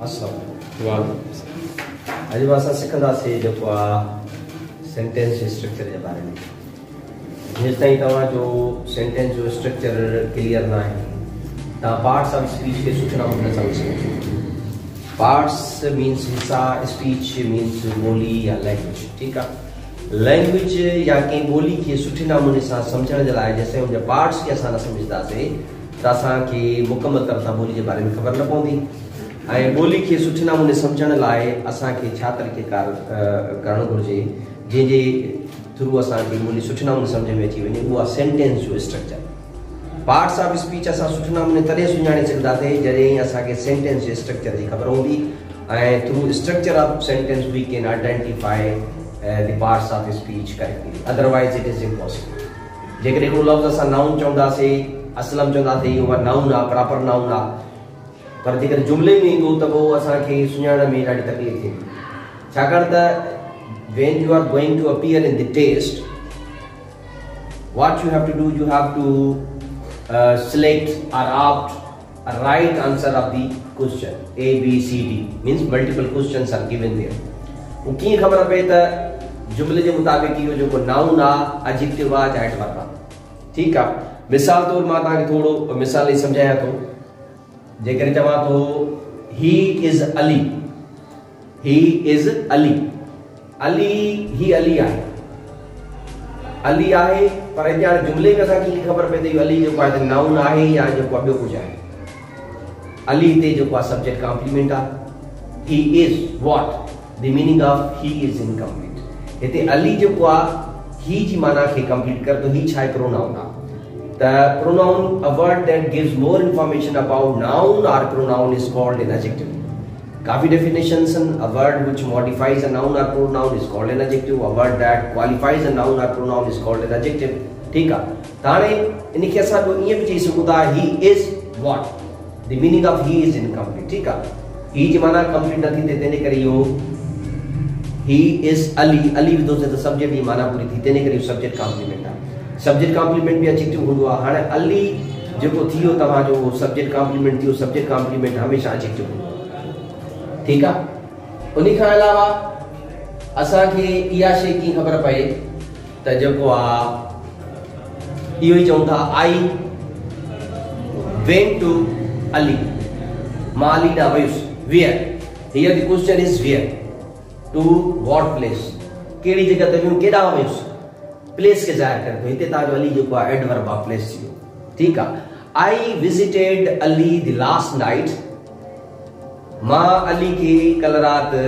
अस्सलाम अॼु असां सिखंदासीं जेको आहे सेंटेंस स्ट्रक्चर जे बारे में। जेसि ताईं तव्हांजो सेंटेंस जो स्ट्रक्चर क्लियर न आहे तव्हां पार्ट्स ऑफ स्पीच खे सुठे नमूने सम्झी सघो। पार्ट्स मीन्स हिस्सा, स्पीच मीन्स ॿोली या लैंग्वेज। ठीकु आहे, लैंग्वेज या कंहिं ॿोली खे सुठे नमूने सां सम्झण जे लाइ जेसिताईं हुनजे पार्ट्स खे असां न सम्झंदासीं त असांखे मुकमल तरह सां ॿोली जे बारे में ख़बर न पवंदी। ऐं ॿोली खे सुठे नमूने सम्झण लाइ असांखे छा तरीक़ेकार करणु घुरिजे जंहिंजे थ्रू असांखे ॿोली सुठे नमूने सम्झ में अची वञे, उहा सेंटेंस जो स्ट्रक्चर। पार्ट्स ऑफ स्पीच असां सुठे नमूने तॾहिं सुञाणे सघंदासीं जॾहिं असांखे सेंटेंस जे स्ट्रक्चर जी ख़बर हूंदी ऐं through structure of sentence we can identify the parts of speech correctly, otherwise it is impossible. जेकॾहिं हिकिड़ो लफ़्ज़ असां नाउन चवंदासीं, असलम चवंदासीं उहा नाउन आहे, प्रॉपर नाउन आहे, पर जेकॾहिं जुमिले में ईंदो त पोइ असांखे सुञाणण में ॾाढी तकलीफ़ थींदी। छाकाणि त when you are going to appear in the test, what you have to do, you have to select or opt a right answer of the question. A, B, C, D means multiple questions are given there. वो कीअं ख़बर पए त जुमिले जे मुताबिक़ इहो जेको noun आहे, adjective आहे या एडवर्ब आहे। ठीकु आहे, मिसाल तौरु मां तव्हांखे थोरो मिसाल ई सम्झायां थो। जेकॾहिं चवां थो he is Ali, he is Ali, Ali ही अली आहे, अली आहे, पर हिते जुमिले में असांखे कीअं ख़बर पए त इहो अली जेको आहे नाउन आहे या जेको आहे ॿियो कुझु आहे। अली हिते जेको आहे सब्जेक्ट कॉम्प्लीमेंट आहे। He is what, the meaning of he is incomplete. हिते अली जेको आहे ही जी माना खे कंप्लीट कर थो। ही छा आहे? प्रोनाउन आहे। The pronoun, a word that gives more information about noun or pronoun, is called an adjective. काफी definitions हैं। A word which modifies a noun or pronoun is called an adjective. A word that qualifies a noun or pronoun is called an adjective. ठीक है, ताने इनके असां को ये भी चीज़ सुकुदा he is what, the meaning of he is incomplete। ठीक है, he जी माना complete नहीं थी तेने करियो he is Ali, Ali भी दोस्त है तो subject की माना पूरी थी तेने करियो subject complement है। सब्जेक्ट कॉम्प्लीमेंट भी एडजेक्टिव हूंदो आहे। हाणे अली जेको थियो तव्हांजो सब्जेक्ट कॉम्प्लीमेंट थियो, सब्जेक्ट कॉम्प्लीमेंट हमेशह एडजेक्टिव हूंदो। ठीकु आहे, उन खां अलावा असांखे इहा शइ कीअं ख़बर पए त जेको आहे इहो ई चऊं था आई वेंट टू अली, मां अली ॾांहुं वयुसि। Where, here the question is where, to what place, कहिड़ी जॻह ते वियुमि, केॾांहुं वयुसि, प्लेस के ज़ाहिर करे थो। हिते तव्हांजो अली जेको आहे एडवर्ब ऑफ प्लेस थी वियो। ठीकु आहे, I visited Ali the last night, मां अली खे कल्ह राति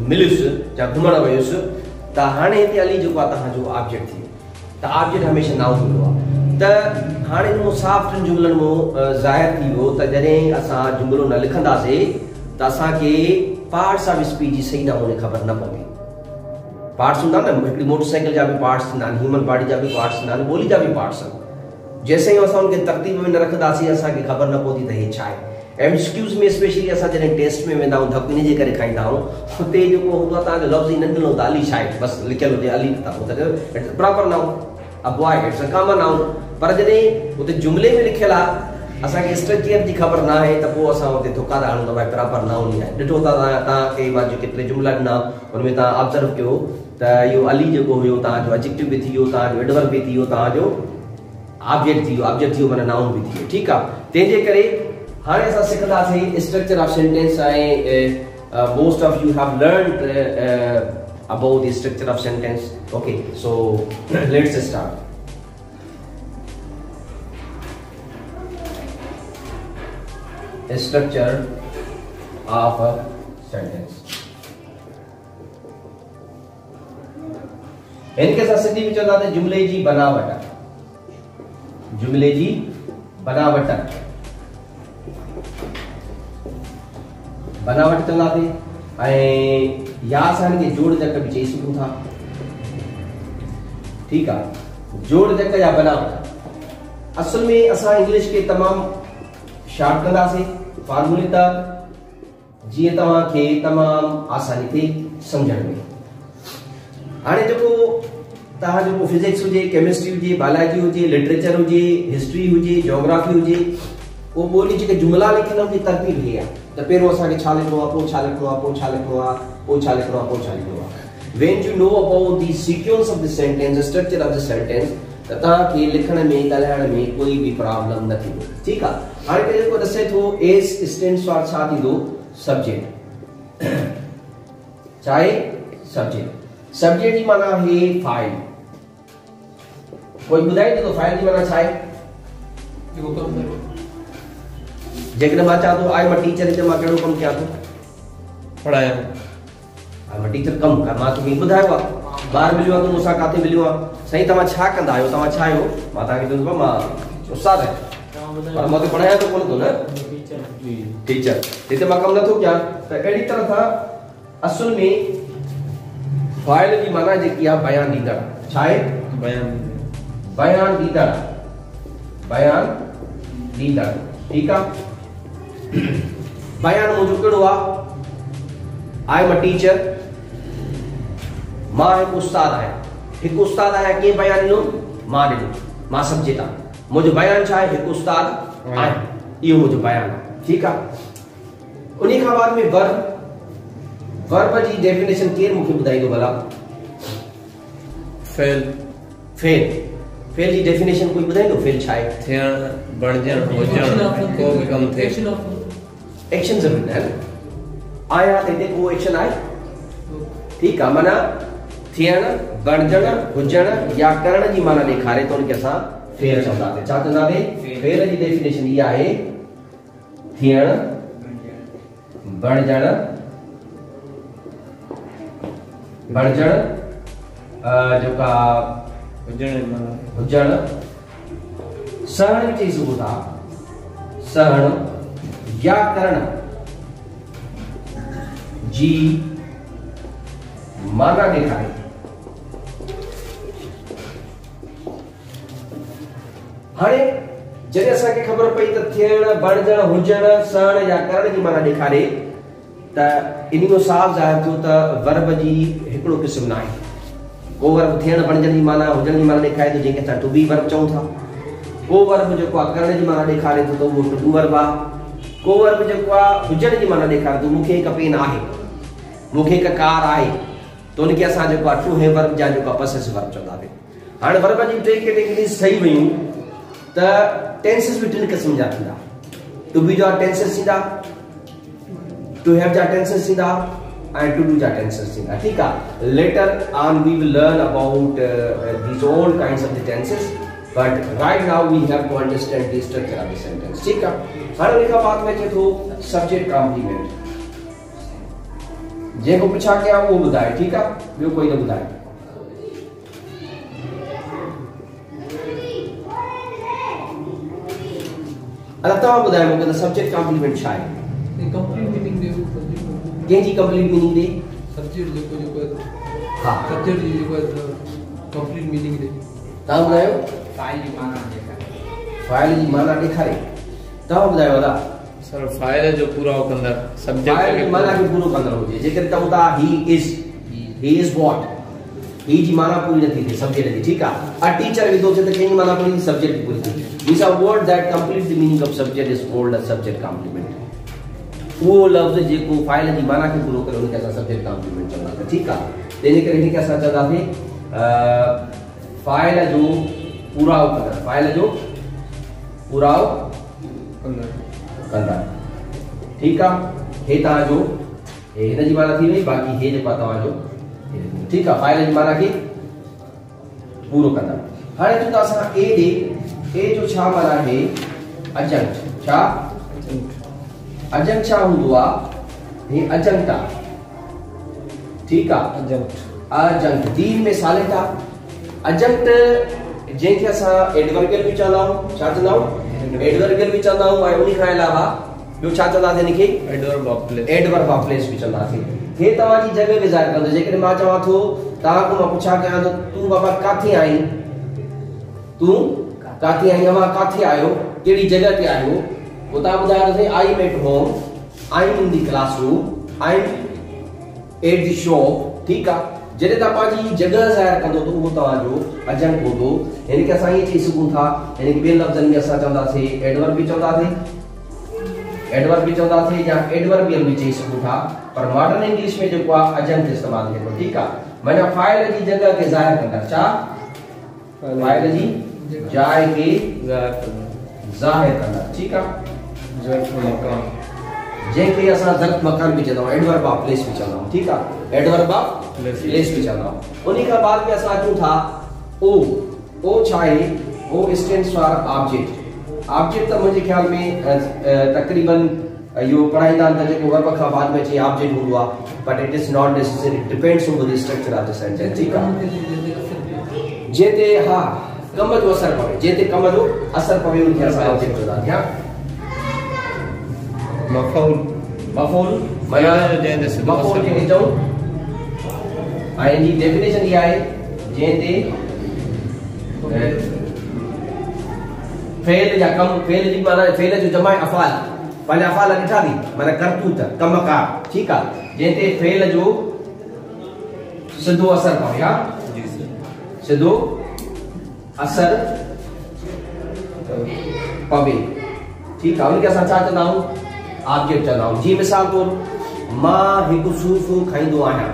मिलियुसि या घुमण वयुसि। त हाणे हिते अली जेको आहे तव्हांजो ऑब्जेक्ट थी वियो। त ऑब्जेक्ट हमेशह नाउन हूंदो आहे। त हाणे हिन साफ़ टिनि जुमिलनि मां ज़ाहिर थी वियो त जॾहिं असां जुमिलो न लिखंदासीं त असांखे पार्ट्स ऑफ स्पीच जी सही नमूने ख़बर न पवंदी। पार्ट्स हूंदा न, हिकिड़ी मोटरसाइकिल जा बि पार्ट्स थींदा आहिनि, ह्यूमन बॉडी जा बि पार्ट्स थींदा आहिनि, ॿोली जा बि पार्ट्स आहिनि। जेसिताईं असां उनखे तरतीब में न रखंदासीं असांखे ख़बर न पवंदी त हे छा आहे। एमसीक्यूज़ में स्पेशली असां जॾहिं टेस्ट में वेंदा आहियूं धप इन जे करे खाईंदा आहियूं, हुते जेको हूंदो आहे तव्हांखे लफ़्ज़ ई न ॾिनो त अली छा आहे, बसि लिखियलु हुजे अली, त पोइ त proper noun, a boy, it's a common noun. पर जॾहिं हुते जुमिले में लिखियलु आहे, असांखे स्ट्रक्चर जी ख़बर न आहे, त पोइ असां हुते धोखा था हणूं त भाई प्रॉपर नाउन ई आहे। ॾिठो था तव्हांखे मां जेके टे जुमिला ॾिना हुनमें तव्हां ऑब्ज़र्व कयो त इहो अली जेको हुयो तव्हांजो एडजेक्टिव बि थी वियो, तव्हांजो एडवर्ब बि थी वियो, तव्हांजो ऑब्जेक्ट थी वियो, ऑब्जेक्ट थी वियो माना नाउन बि थी वियो। ठीकु आहे, तंहिंजे करे हाणे असां सिखंदासीं स्ट्रक्चर ऑफ सेंटेंस। ऐं most of you have learned about the structure of sentence. Okay, so let's start. Structure of a sentence, इनके साथ सिंधी में चवंदा त जुमिले जी बनावट, जुमिले जी बनावट, बनावट चवंदासीं। ऐं या असांखे जोड़ जक बि चई सघूं था। ठीकु आहे, जोड़ जक या बनावट असल में असां इंग्लिश के तमामु शार्ट कंदासीं फॉर्मूले तक जीअं तव्हांखे तमामु आसानी थिए सम्झण में। हाणे जेको तव्हां जेको फिजिक्स हुजे, केमिस्ट्री हुजे, बायोलॉजी हुजे, लिटरेचर हुजे, हिस्ट्री हुजे, जोग्राफी हुजे, वो ॿोली जेके जुमला लिखंदा उनजी तरतीब ही आहे त पहिरियों असांखे छा लिखणो आहे, पोइ छा लिखणो आहे, पोइ छा लिखणो आहे, पोइ छा लिखणो आहे, पोइ छा लिखणो आहे। When you know about the sequence of the sentence, the structure of the sentence, त तव्हांखे लिखण में ॻाल्हाइण में कोई भी प्रॉब्लम न थींदो। ठीकु आहे। हाणे पहिरियों जेको ॾसे थो एस स्टैंड्स फॉर छा थींदो, सब्जेक्ट। चाहे सब्जेक्ट, सब्जेक्ट जी माना है फाइल। कोई ॿुधाए थो फाइल जी माना छा आहे? जेकॾहिं मां चवां थो आई मां टीचर त मां कहिड़ो कमु कयां थो? पढ़ाया। मां टीचर कमु कर, मां तोखे ॿुधायो आहे ॿार मिलियो आहे, तूं मूंसां काथे मिलियो आहे, साईं तव्हां छा कंदा आहियो, तव्हां छा आहियो? मां तव्हांखे चवंदुसि मां उस्ताद आहियां, पर मां पढ़ाया तो कोन थो न, टीचर। हिते मां कमु नथो कयां। त अहिड़ी तरह सां असुल में फाइल जी माना जेकी आहे बयान ॾींदड़। छा आहे? बयान ॾींदड़, बयान ॾींदड़। ठीकु आहे। बयान मुंहिंजो कहिड़ो आहे? आई एम अ टीचर, मां हिकु उस्ताद आहियां। हिकु उस्ताद आहियां, कीअं बयान ॾिनो? मां ॾिनो, मां सब्जेक्ट आहे। मुंहिंजो बयान छा आहे? हिकु उस्ताद आहियां, इहो मुंहिंजो बयान आहे। ठीकु आहे। उन खां बाद में वर्ब, वर्ब जी डेफिनेशन केरु मूंखे ॿुधाईंदो भला? फेल। फेल, फेल जी डेफिनेशन कोई ॿुधाईंदो? फेल छा आहे? थियण, बणजण, हुजण, को भी कम थे। एक्शन ज़रूरी है। आया त हिते को एक्शन आहे? ठीकु आहे। माना थियण, बणजण, हुजण या करण जी माना ॾेखारे तो उनखे असां फेल चवंदासीं। छा चवंदासीं? फेल जी डेफिनेशन इहा आहे थियण, बणजण, बणजण जेका हुजण, सहण बि चई सघूं था, सहण या करण जी माना ॾेखारे। हाणे जॾहिं असांखे ख़बर पई त थियण, बणजण, हुजण, सहण या करण जी माना ॾेखारे त इन में साफ़ ज़ाहिर थियो त वर्ब जी हिकिड़ो क़िस्म न आहे। को वर्ब थियण, बणजण जी माना, हुजण जी माना ॾेखारे थो, जंहिंखे असां टू बी वर्ब चऊं था। को वर्ब जेको आहे करण जी माना ॾेखारे थो त उहो टू डू वर्ब आहे। को वर्ब जेको आहे हुजण जी माना ॾेखारे थो, मूंखे हिकु पेन आहे, मूंखे हिकु कार आहे, तो उनखे असां जेको आहे ट्रू है वर्ब या जेको आहे पसेसिव वर्ब चवंदासीं। हाणे वर्ब जी टे कैटेगरीज़ ठही वयूं त टेंसेस बि टिनि क़िस्म जा थींदा। टू बी जा टेंसेस थींदा, टू हैव जा टेंसेस थींदा and to do जा टेंसेस थींदा। ठीकु आहे। later on we will learn about these all kinds of the tenses, but right now we have to understand the structure of the sentence। ठीकु आहे। हाणे उन खां बाद में अचे थो सब्जेक्ट कॉम्प्लीमेंट। जेको पुछा कयां उहो ॿुधाए। ठीकु आहे। ॿियो कोई न ॿुधाए। अरे तव्हां ॿुधायो मूंखे त सब्जेक्ट कॉम्प्लीमेंट छा आहे? कंप्लीट मीनिंग दे कंहिंजी कंप्लीट मीनिंग दे? सब्जेक्ट जेको हा, सब्जेक्ट जी जेको कंप्लीट मीनिंग दे। तव्हां ॿुधायो? फाइल जी माना ॾेखारे। फाइल जी माना ॾेखारे। तव्हां ॿुधायो दादा? सर फाइल जो पूरा कंदड़, सब्जेक्ट फाइल जी माना खे पूरो कंदड़ हुजे। जेकर चऊं था ही इज व्हाट, ही जी माना पूरी नथी थिए सब्जेक्ट जी। ठीकु आहे। अ टीचर विधो थे त कंहिंजी माना पूरी थी? सब्जेक्ट जी पूरी थी। These are words that complete the meaning of subject is called a subject complement। वो लफ्ज़ जेको फाइल जी माना खे पूरो करे उनखे असां सब्जेक्ट कॉम्प्लीमेंट चवंदासीं। ठीकु आहे। तंहिंजे करे हिनखे असां चवंदासीं फाइल जो पूराव कंदड़, फाइल जो पूराव कंदड़। ठीकु आहे। हे तव्हांजो हिन जी माना थी वई, बाक़ी हे जेको आहे तव्हांजो। ठीकु आहे। फाइल जी माना खे पूरो कंदड़। हाणे चऊं था असां ए ॾे, ए जो छा माना आहे? अजंक्ट। छा? अजंक्ट छा हूंदो आहे? हे अजंक्ट आहे। ठीकु आहे। अजंक्ट दीन में सालिट आहे। अजंक्ट जंहिंखे असां एडवर्बियल बि चवंदा आहियूं। छा चवंदा आहियूं? एडवर्बियल बि चवंदा आहियूं। ऐं उन खां अलावा ॿियो छा चवंदासीं हिनखे? एडवर्ब ऑफ प्लेस बि चवंदासीं। हे तव्हांजी जॻह बि ज़ाहिर कंदो। जेकॾहिं मां चवां थो तव्हां खां मां पुछा कयां त तूं बाबा काथे आहीं, तूं काथे आई, अवां काथे आयो, कहिड़ी जॻह ते आयो, पोइ तव्हां ॿुधायो त I am at home, I am in the classroom, I am at the shop. ठीकु आहे। जॾहिं तव्हां पंहिंजी जॻह ज़ाहिर कंदो त उहो तव्हांजो अजंक्ट हूंदो। हिनखे असां ईअं चई सघूं था, हिनखे ॿियनि लफ़्ज़नि में असां चवंदासीं एडवर्ब बि चवंदासीं एडवर्ब भी चवंदासीं या एडवर्बियल भी चई सघूं था, पर मॉडर्न इंग्लिश में जेको आहे अजंत इस्तेमाल थिए थो। ठीकु आहे, माना फाइल जी जगह खे ज़ाहिर कंदा, छा फाइल जी जाइ खे ज़ाहिर कंदा। ठीकु आहे, ज़र्फ़ मकान जंहिंखे असां ज़र्फ़ मकान भी चवंदा आहियूं, एडवर्ब ऑफ प्लेस भी चवंदा आहियूं। ठीकु आहे, एडवर्ब ऑफ प्लेस भी चवंदा आहियूं। उन खां बाद में असां अचूं था ओ छा आहे, ओ स्टैंड्स फॉर ऑब्जेक्ट। ऑब्जेक्ट त मुंहिंजे ख्याल में तकरीबन यो पढ़ाईंदा आहिनि त जेको वर्ब खां बाद में अचे ऑब्जेक्ट हूंदो आहे, but it is not necessary, it depends on the structure of the sentence. ठीकु आहे, जेते हा कम जो असर पवे, जेते कम जो असर पवे उनखे असां ऑब्जेक्ट चवंदा आहियूं। मफ़ऊल मफ़ऊल माना जंहिं ते मफ़ऊल खे चऊं ऐं जी डेफिनेशन इहा आहे जंहिं ते फेल या कम, फेल जी माना फेल जो जमा अफ़ाल, पंहिंजा अफ़ाल ॾिठा थी माना करतूत कमकार। ठीकु आहे, जंहिं ते फेल जो सिधो असर पवे, हा सिधो असर पवे। ठीकु आहे, उनखे असां छा चवंदा आहियूं, ऑब्जेक्ट चवंदा आहियूं। जी मिसाल तौर मां हिकु सूफ़ खाईंदो आहियां,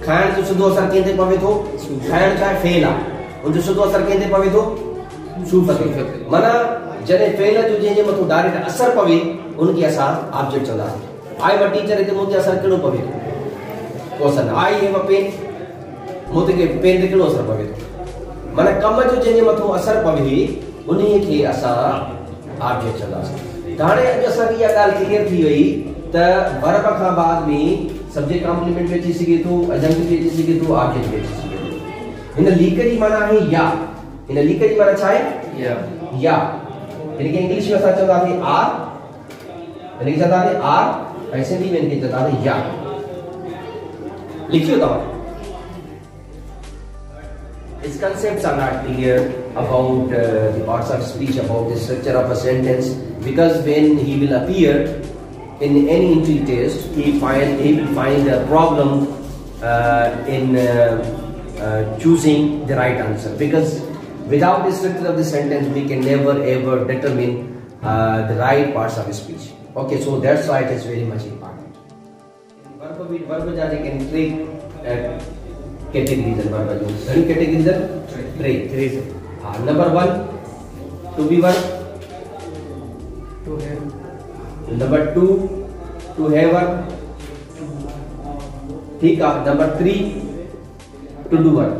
खाइण जो सिधो असर कंहिं ते पवे थो, खाइण छा आहे फेल आहे, उनजो सिधो असर कंहिं ते पवे थो, सूफ़ ते। माना जॾहिं फेल जो जंहिंजे मथां डायरेक्ट असर पवे उनखे असां ऑब्जेक्ट चवंदा आहियूं। आई एम अ टीचर, हिते मूं ते असर कहिड़ो पवे थो, को असर न। आई हैव अ पेन, मूं ते पेन ते कहिड़ो असर पवे थो, माना कम जो जंहिंजे मथां असर पवे उन्हीअ खे असां ऑब्जेक्ट चवंदासीं। त हाणे अॼु असांखे इहा ॻाल्हि क्लियर थी वई त वर्ब खां बाद में सब्जेक्ट कॉम्प्लीमेंट में अची सघे थो, अजंत भी अची सघे थो, ऑब्जेक्ट भी अची सघे थो। हिन लीक जी माना आहे या, हिन लीक जी माना छा आहे, या। हिन खे इंग्लिश में असां चवंदासीं आर, हिन खे चवंदासीं आर, ऐं सिंधी में हिन खे चवंदासीं या। लिखियो तव्हां। His concepts are not clear about the parts of speech, about the structure of a sentence, because when he will appear in any entry test, he will find a problem in choosing the right answer. Because without the structure of the sentence, we can never ever determine the right parts of speech. Okay, so that's why it is very much important. Verb जाने के three categories हैं verb जो, three categories हैं, three है। हाँ, number 1 to be verb, number 2 to have verb, ठीक है। number 3 to do verb,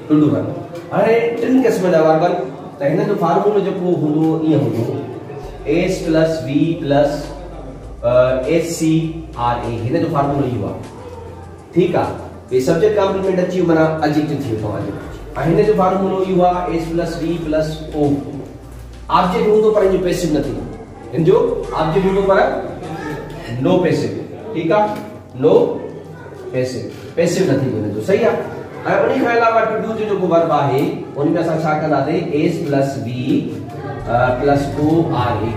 to do verb। हाणे टिन क़िस्म जा वर्ब त हिन जो फार्मूलो जेको हूंदो ईअं हूंदो, S plus V plus SCRA, हिन जो फार्मूलो इहो आहे। ठीकु आहे, ये सब्जेक्ट कॉम्प्लीमेंट अची वियो माना एडजेक्टिव थी वियो तव्हांजो, ऐं हिन जो फार्मूलो इहो आहे S plus V plus O। Object हूंदो पर हिन जो पैसिव न थींदो, हिन जो ऑब्जेक्ट हूंदो पर नो पैसिव। ठीकु आहे, नो पैसिव, पैसिव न थींदो हिन जो, सही आहे। ऐं उन खां अलावा टू डू जो जेको वर्ब आहे उन में असां छा कंदासीं, S plus V plus ORA,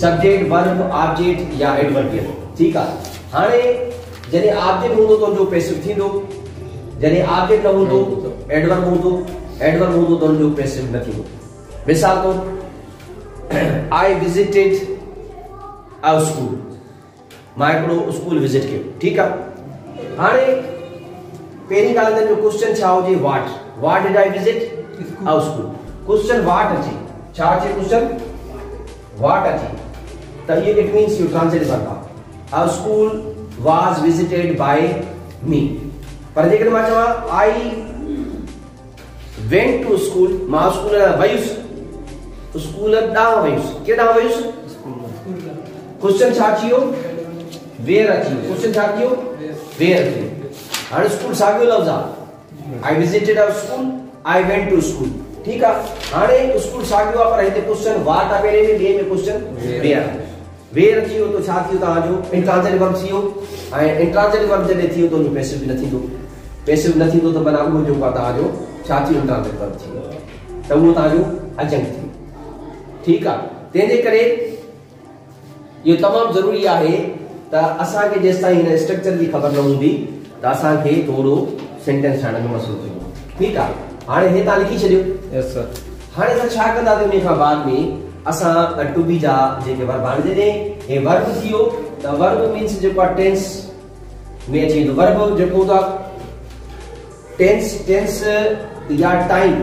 subject verb object या एडवर्बियल। ठीकु आहे, हाणे जॾहिं ऑब्जेक्ट हूंदो त उनजो पैसिव थींदो, जॾहिं ऑब्जेक्ट न हूंदो एडवर्ब हूंदो, एडवर्ब हूंदो त उनजो पैसिव न थींदो। मिसाल तौर आई विजिटेड अ स्कूल, मां हिकिड़ो स्कूल विजिट कयो। ठीकु आहे, हाणे पहिरीं ॻाल्हि जो क्वेश्चन छा हुजे, what did I visit a school. Question what अचे, छा अचे क्वेश्चन व्हाट अचे त ये it means you translate verb आहे, a school was visited by me. पर जेकॾहिं मां चवां आई वेंट टू स्कूल, मां स्कूल वयुसि, स्कूल ॾांहुं वयुसि, केॾांहुं वयुसि, क्वेश्चन छा अची वियो, वेयर अची वियो, क्वेश्चन छा अची वियो, वेयर अची वियो। हाणे स्कूल साॻियो लफ़्ज़ आहे, I visited a school, I went to school. ठीकु आहे, हाणे स्कूल साॻियो आहे पर हिते क्वेश्चन वाट आहे पहिरें में, ॿिए में क्वेश्चन वेयर, वेयर अची वियो त छा थी वियो तव्हांजो, इंट्रांजिटिव वर्ब थी वियो। ऐं इंट्रांजिटिव वर्ब जॾहिं थी वियो त उनजो पैसिव बि न थींदो, पैसिव न थींदो त माना उहो जेको आहे तव्हांजो छा थी वियो, इंट्रांजिटिव वर्ब थी वियो, त उहो तव्हांजो अजंत थी वियो। ठीकु आहे, तंहिंजे करे इहो तमामु ज़रूरी आहे त असांखे जेसि ताईं हिन स्ट्रक्चर जी ख़बर न हूंदी त असांखे थोरो सेंटेंस ठाहिण में मसइलो थींदो। ठीकु आहे, हाणे हे तव्हां लिखी छॾियो, यस सर। हाणे असां छा कंदासीं उन खां बाद में असां टू बी जा जेके वर्ब आणे जॾहिं हे वर्ब थियो त वर्ब मींस जेको टेंस में अची वेंदो वर्ब जेको हूंदो टेंस या टाइम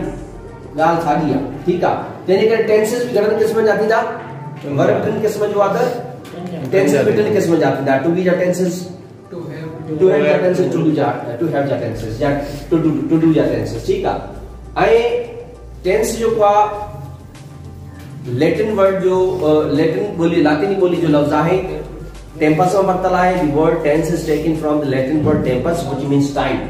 ॻाल्हि साॻी आहे ठीक आहे तंहिंजे करे टेंसेस बि घणनि क़िस्मनि जा थींदा वर्ब टिनि क़िस्मनि जो आहे त टेंसेस बि टिनि क़िस्मनि जा थींदा टू बी जा टेंसेस to have जा टेंसेस to have जा टेंसेस या to do जा टेंसेस ठीक आहे ऐं टेंस जेको आहे लैटिन वर्ड जो लातिनी ॿोली जो लफ़्ज़ आहे टेम्पस मां वरितल आहे the word tense is taken from the Latin word tempus which means time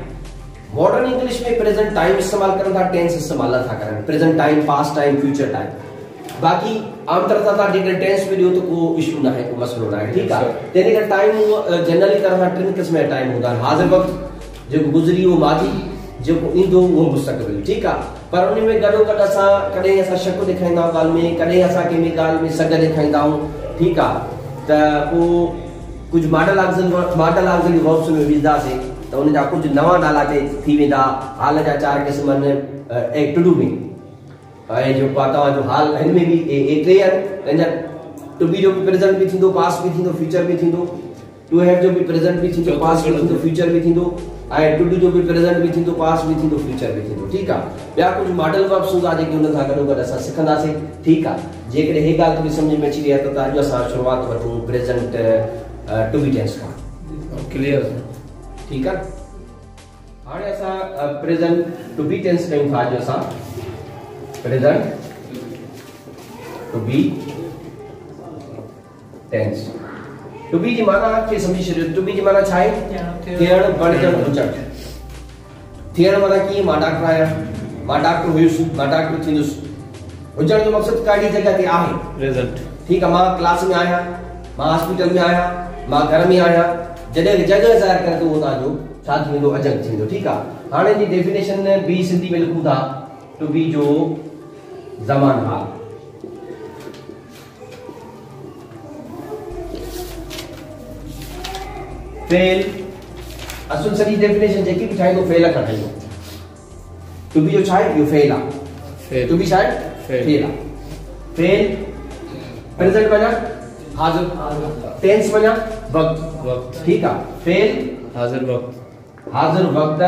modern English में प्रेजेंट टाइम इस्तेमाल करन था टेंस इस्तेमाल था करन present time past time future time बाकी आम तरह था जेकर टेंस में दियो तो को इशू ना है को मसलो ना है ठीक है तेने का टाइम जनरली तरह टिन किस्म में टाइम होता है हाजिर वक्त जो गुजरी वो माजी जो इंदो वो मुस्तकबिल ठीक है पर उन में गडो गड असा कदे असा शक दिखाइंदा गाल में कदे असा के में गाल में सग दिखाइंदा ठीक है त को कुछ मॉडल ऑक्सिलरी वर्ब्स में विदा से तो उन जा कुछ नवा नाला थी वेंदा हाल जा चार किस्म ने टू डू में ऐं जो पाता जो हाल इन में भी ए टे आहिनि टू बी जो भी प्रेजेंट भी थींदो पास्ट भी थींदो फ्यूचर भी थींदो टू हैव जो भी प्रेजेंट भी थींदो पास्ट भी थींदो फ्यूचर भी थींदो ऐं टू डू जो भी प्रेजेंट भी थींदो पास्ट भी थींदो फ्यूचर भी थींदो ठीक आहे ॿिया कुझु मॉडल वर्ब्स हूंदा जेके उन सां गॾो गॾु असां सिखंदासीं ठीक आहे जेकॾहिं हे ॻाल्हि तोखे सम्झ में अची वई आहे त अॼु असां शुरूआत वठूं प्रेजेंट टू बी टेंस खां क्लियर ठीक आहे हाणे असां प्रेजेंट टू बी टेंस कयूं था अॼु असां present to be tense to be जी माना के समझी छॾियो to be जी माना छा आहे थियण बणजण हुजण थियण माना की मां डॉक्टर आहियां मां डॉक्टर हुयुसि मां डॉक्टर थींदुसि हुजण जो मक़सदु कहिड़ी जॻह ते आहे प्रेजेंट ठीक आहे मां क्लास में आहियां मां हॉस्पिटल में आहियां मां घर में आहियां जॾहिं जॻह ज़ाहिर करे तो तव्हांजो छा थींदो अजल थींदो ठीक आहे हाणे जी डेफिनेशन बी सिंधी में लिखूं था to be जो ज़मान हाल फेल असुल सॼी डेफिनेशन जेकी बि ठाहींदो फेल खां ठाहींदो टू बी जो छा आहे इहो फेल आहे टू बी छा आहे फेल आहे फेल प्रेजेंट माना हाज़िर टेंस माना वक्त ठीक आहे फेल हाज़िर वक्त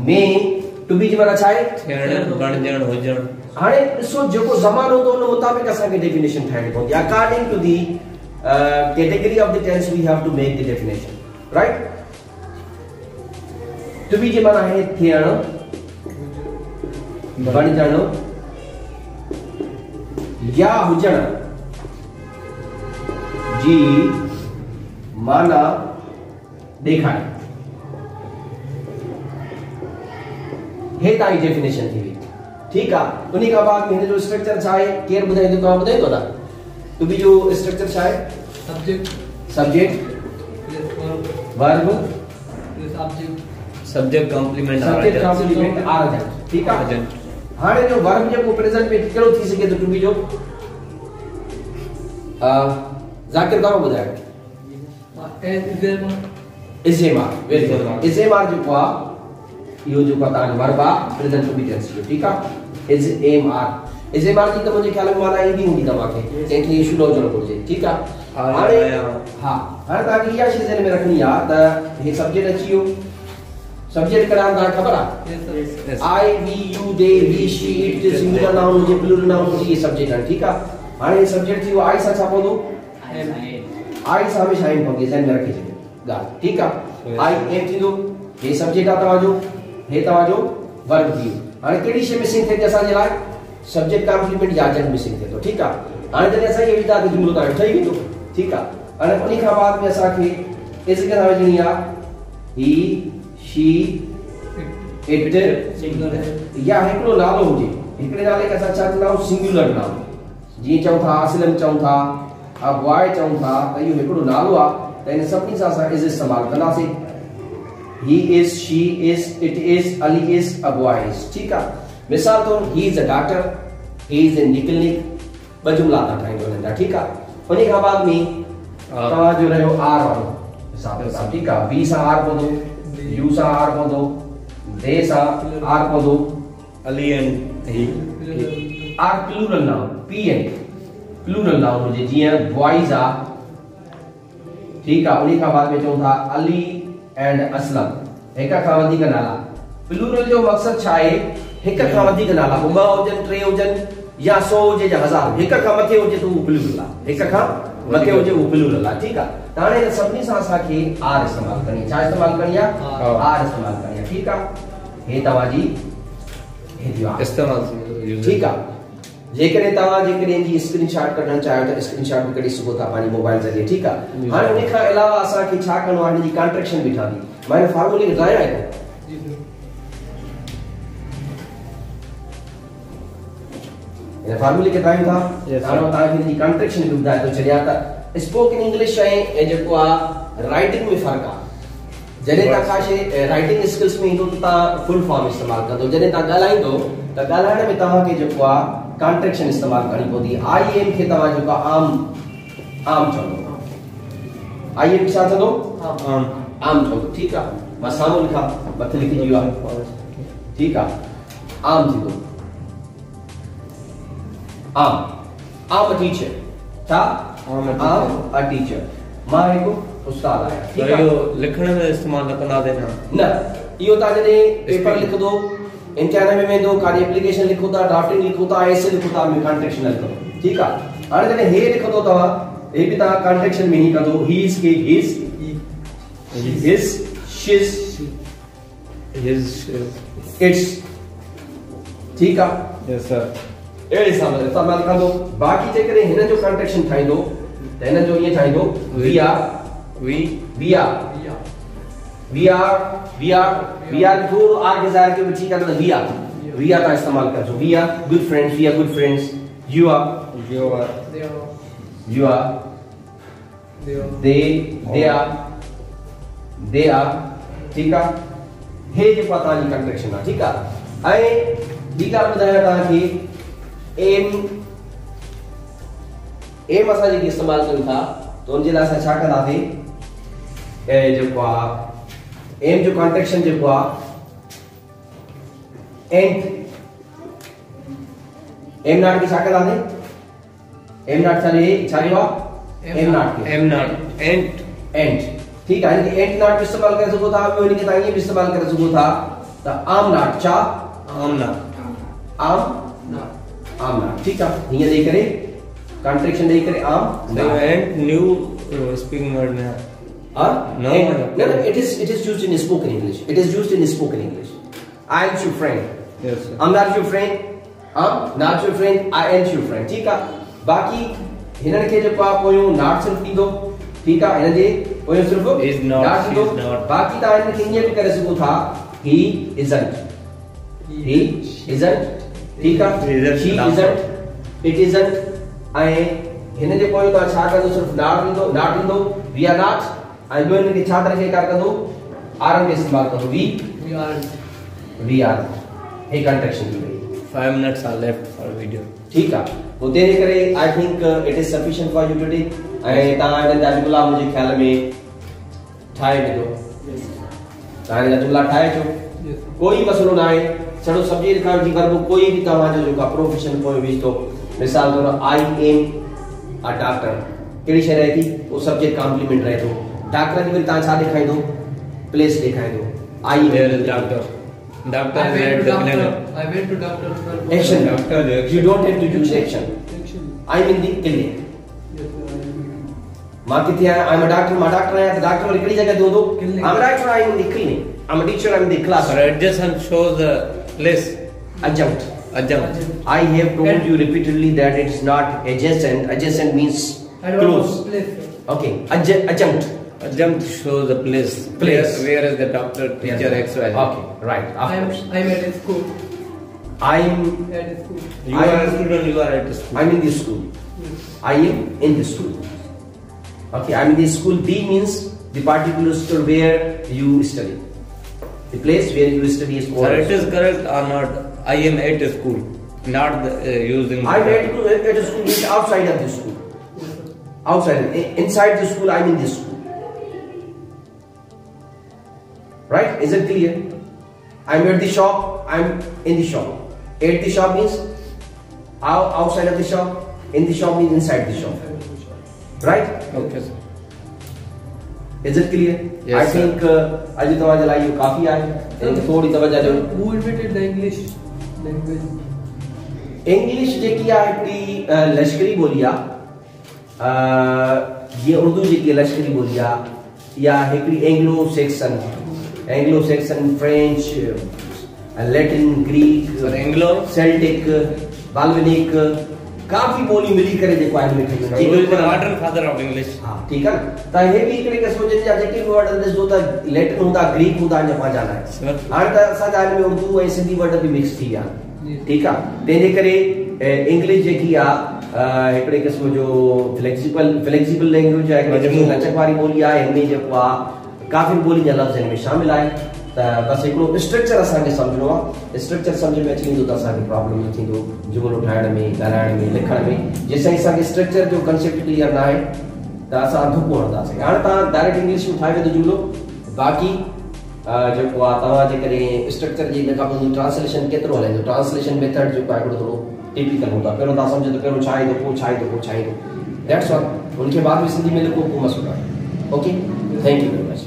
में टू बी जी माना छा आहे थियण बणजण हुजण हाणे ॾिसो जेको ज़मानो तो उन मुताबिक़ असांखे डेफिनेशन ठाहिणी पवंदी according to the category of the tense we have to make the definition right to be जी माना आहे थियण बणजण या हुजण जी माना ॾेखारे हे ताई डेफिनेशन थी हुई ठीक आहे उन्हीं का बाद में जो स्ट्रक्चर छा आहे केर ॿुधाईंदो तव्हां ॿुधाईंदो था टू बी जो स्ट्रक्चर छा आहे subject verb subject complement adjunct ठीक आहे हाणे जो वर्ब जेको प्रेजेंट में कहिड़ो थी सघे तो टू बी जो ज़ाकिर तव्हां ॿुधायो इज़ेमार वेरी गुड इज़ेमार जेको आहे यो जो पता है verb present to be tense जो ठीक है इज एम आर जी तो मुझे ख्याल में माना ईंदी हूंदी तव्हांखे जंहिंखे इहो शुरू हुजणो घुरिजे ठीकु आहे हाणे हा हाणे तव्हांखे इहा शइ ज़हन में रखणी आहे त हे सब्जेक्ट अची वियो सब्जेक्ट कहिड़ा तव्हांखे ख़बर आहे I we you they he she it singular noun हुजे प्लूरल नाउन हुजे इहे सब्जेक्ट आहिनि ठीकु आहे हाणे सब्जेक्ट थी वियो आई सां छा पवंदो आई सां हमेशह आइन पवंदी ज़हन में रखी छॾियो ॻाल्हि ठीकु आहे आई एम थींदो हे सब्जेक्ट आहे तव्हांजो हे तव्हांजो वर्ब थी वियो हाणे कहिड़ी शइ मिसिंग थिए थी असांजे लाइ सब्जेक्ट कॉम्प्लीमेंट या एडजेक्ट मिसिंग थिए थो ठीकु आहे हाणे जॾहिं असां इहे विधा त जुमिलो तव्हांजो ठही वेंदो ठीकु आहे हाणे उन खां बाद में असांखे इज़ किथां विझणी आहे ही शी इट या हिकिड़ो नालो हुजे हिकिड़े नाले खे असां छा चवंदा आहियूं सिंगुलर नालो जीअं चऊं था असलम चऊं था अ बॉय चऊं था त इहो हिकिड़ो नालो आहे त इन सभिनी सां असां इज़ इस्तेमालु कंदासीं he is she is it is Ali is a boy is ठीक है मिसाल तो he is a doctor he is a निकलनिक ब जुमला था ठाहींदो नंढा ठीकु आहे उन खां बाद में तव्हांजो रहियो आर वारो हिसाब सां ठीकु आहे बी सां आर पवंदो यू सां आर पवंदो दे सां आर पवंदो अली and are plural noun PN plural noun हुजे जीअं बॉयज आ ठीक आहे उन्हीं खां बाद में चऊं था अली एंड असलम हिक खां वधीक नाला प्लूरल जो मकसद छा आहे हिक खां वधीक नाला ॿ हुजनि टे हुजनि या 100 हुजे या 1000 हिक खां मथे हुजे त उहो प्लूरल आहे हिक खां मथे हुजे उहो प्लूरल आहे ठीक आहे त हाणे सभिनी सां असांखे आर इस्तेमाल करणी छा इस्तेमाल करणी आहे आर इस्तेमाल करणी आहे ठीक आहे हे तव्हांजी हे दियो इस्तेमाल ठीक आहे जेकॾहिं तव्हां जेकॾहिं जी स्क्रीनशॉट कढणु चाहियो त स्क्रीनशॉट बि कढी सघो था पंहिंजे मोबाइल ज़रिए ठीकु आहे हाणे उन खां अलावा असांखे छा करिणो आहे हिन जी कॉन्ट्रेक्शन बि ठहंदी मां हिन फॉर्मूले खे ॿुधायां आहे हिन फॉर्मूले खे ॿुधायूं था हाणे तव्हांखे हिन जी कॉन्ट्रेक्शन बि ॿुधाए थो छॾियां त स्पोकन इंग्लिश ऐं जेको आहे राइटिंग में फ़र्क़ु आहे जॾहिं तव्हां का शइ राइटिंग स्किल्स में ईंदो त तव्हां फुल फॉर्म इस्तेमालु कंदो जॾहिं तव्हां ॻाल्हाईंदो त ॻाल्हाइण में तव्हांखे जेको आहे कॉन्ट्रेक्शन इस्तेमाल करनी पवंदी आई एम खे तव्हां जेको आम चवंदो आई एम छा चवंदो आम चवंदो ठीकु आहे मां साम्हूं लिखां मथे लिखी वियो आहे ठीकु आहे आम थींदो आम टीचर छा आम अ टीचर मां हिकु उस्ताद आहियां ठीकु आहे लिखण में इस्तेमाल न कंदा न इहो तव्हां जॾहिं पेपर लिखंदो इम्तिहान में वेंदो काई एप्लीकेशन लिखो था ड्राफ्टिंग लिखो था ऐसे लिखो था में कॉन्ट्रेक्शन लिखो ठीक है हाणे जॾहिं हे लिखंदो तव्हां हे बि तव्हां कॉन्ट्रेक्शन में ही कंदो ही इज के हिज शिज हिज इट्स ठीक है यस सर अहिड़े हिसाब सां इस्तेमाल कंदो बाक़ी जेकॾहिं हिन जो कॉन्ट्रेक्शन ठाहींदो त हिन जो ईअं ठाहींदो वी आर थोड़ो आर के ज़ाहिर के ठीक है वी आर का इस्तेमाल कर we are good friends you are they are ठीक है हे जो पता नहीं कॉन्ट्रेक्शन है ठीक है ऐ दी ॻाल्हि ॿुधायां तव्हांखे एम असां जेकी इस्तेमाल कयूं था त उन जे लाइ असां छा कंदासीं जेको आहे एम जो कॉन्ट्रेक्शन जेको आहे एंड एम नॉट खे छा कंदासीं एम नॉट छा ॾियो आहे एम नॉट एंड ठीक है यानी एंड नॉट भी इस्तेमाल करे सको था ॿियो हिन खे तव्हां ईअं बि इस्तेमाल करे सघो था त आम नॉट छा आम नॉट ठीक है हीअं ॾेई करे कॉन्ट्रेक्शन ॾेई करे आम एंड न्यू स्पीकिंग वर्ड में No, it is used in spoken English. It is used in spoken English. I am your friend. Yes, sir. I'm not your friend. I'm not your friend. I am your friend. ठीक है बाकी हिनन खे जेको आहे पोयों not सिर्फ ॾींदो ठीक आहे हिन जे पोयों सिर्फ is not बाकी तव्हां हिन खे ईअं बि करे सघो था he isn't ठीक आहे she isn't it isn't ऐं हिन जे पोयों तव्हां छा कंदो सिर्फ नॉट ॾींदो we are not I ॿियो हिन खे छा तरीक़े कार कंदो आर जो इस्तेमाल कंदो we are हे कॉन्ट्रेक्शन थी वई 5 minutes are left for video ठीक है तो तेरे करे I think it is sufficient for you today ऐं तव्हां हिन जा जुमला मुंहिंजे ख्याल में ठाहे विझो तव्हां हिन जा जुमला ठाहे अचो कोई मसलो न आहे छड़ो सब्जी लिखण जी वर्ब कोई बि तव्हांजो जेको प्रोफेशन पोइ विझो मिसाल तौर आई एम अ डॉक्टर कहिड़ी शइ रहे थी वो सब्जेक्ट कॉम्प्लीमेंट रहे थो डॉक्टर जी वरी तव्हां छा ॾेखारींदो प्लेस ॾेखारींदो I there is doctor I went to doctor action you don't have to use action I'm in the clinic मां किथे आहियां I'm a doctor मां डॉक्टर आहियां त डॉक्टर वरी कहिड़ी जगह दोदो I'm a doctor I'm in the clinic I'm a teacher I'm in the class but adjacent shows the place adjunct I have told you repeatedly that it is not adjacent means close okay adjunct shows the place where is the doctor teacher xy okay right I'm at a school I'm at a school you are a student you are at a school I'm in the school I am in the school okay I'm in the school the means the particular school where you study the place where you study is called sir it is correct or not I am at a school not using I'm at a school means outside of the school outside inside the school I'm in the school right is it clear I'm at the shop I'm in the shop At the shop means outside of the shop. In the shop means inside the shop. Right? Okay, sir. Is it clear? Yes, I think अॼु तव्हांजे लाइ इहो काफ़ी आहे. थोड़ी तवज्जो ॾियो. Who invented the English language? English जेकी आहे हिकिड़ी लश्करी ॿोली आहे. जीअं उर्दू जेकी लश्करी ॿोली आहे या हिकिड़ी Anglo Saxon French Latin Greek Anglo Celtic बाल्वनिक काफ़ी ॿोली मिली करे जेको आहे मॉडर्न फादर ऑफ इंग्लिश. हा ठीक आहे न. त हे बि हिकिड़े क़िस्म जा जेके बि वर्ड ॾिसो त लैटिन हूंदा ग्रीक हूंदा अञा पंहिंजा लाइ. हाणे त असांजा हिन में उर्दू ऐं सिंधी वर्ड बि मिक्स थी विया. ठीक आहे. तंहिंजे करे इंग्लिश जेकी आहे हिकिड़े क़िस्म जो फ्लेक्सिबल लैंग्वेज आहे, लचक वारी ॿोली आहे. हिनमें जेको आहे काफ़ी ॿोली जा लफ़्ज़ हिन में शामिल आहे. त बसि हिकिड़ो स्ट्रक्चर असांखे सम्झणो आहे. स्ट्रक्चर सम्झ में अची वेंदो त असांखे प्रॉब्लम न थींदो जुमिलो ठाहिण में, ॻाल्हाइण में, लिखण में. जेसिताईं असांखे स्ट्रक्चर जो कंसेप्ट क्लियर न आहे त असां धुपो हणंदासीं. हाणे तव्हां डायरेक्ट इंग्लिश में ठाहे वेंदो जुमिलो. बाक़ी जेको आहे तव्हां जेकॾहिं स्ट्रक्चर जी हिन खां पोइ ट्रांसलेशन केतिरो हलाईंदो. ट्रांसलेशन मेथड जेको आहे हिकिड़ो थोरो टिपिकल हूंदो आहे. पहिरियों तव्हां सम्झो त पहिरियों छा ईंदो, पोइ छा ईंदो, पोइ छा ईंदो. That's all. उनखे बाद में सिंधी में लिखो, पोइ मसइलो आहे. Okay, thank you very much.